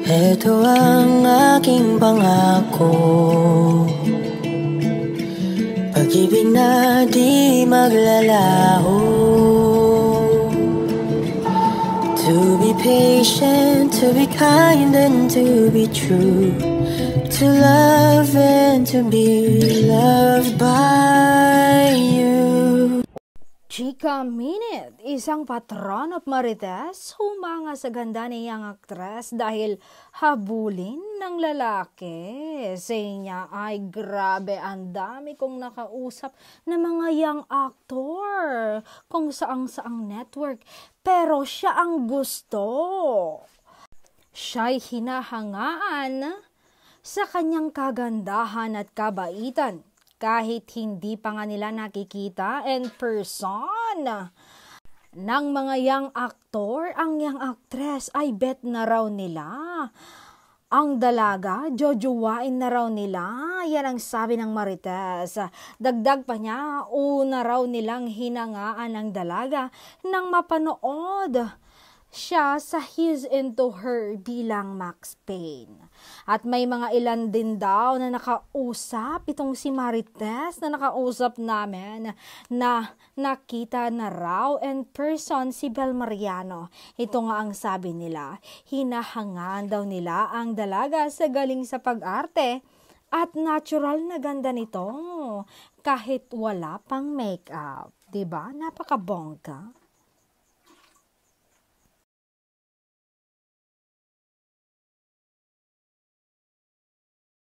Ito ang aking pangako, pag-ibig na di maglalaho. To be patient, to be kind and to be true, to love and to be loved by you. Chika Minute, isang patron of Marites, humanga sa ganda niyang aktres dahil habulin ng lalaki. Sa niya ay grabe, ang dami kong nakausap na mga young actor kung saang-saang network, pero siya ang gusto. Siya'y hinahangaan sa kanyang kagandahan at kabaitan. Kahit hindi pa nga nila nakikita in person ng mga young actor, ang young actress ay bet na raw nila. Ang dalaga, jojowain na raw nila. Yan ang sabi ng Marites. Dagdag pa niya, una raw nilang hinangaan ang dalaga nang mapanood siya sa He's Into Her bilang Max Payne. At may mga ilan din daw na nakausap, itong si Marites na nakausap namin, na nakita na raw in person si Bel Mariano. Ito nga ang sabi nila, hinahangaan daw nila ang dalaga sa galing sa pag-arte at natural na ganda nito kahit wala pang makeup. Diba? Napakabongga.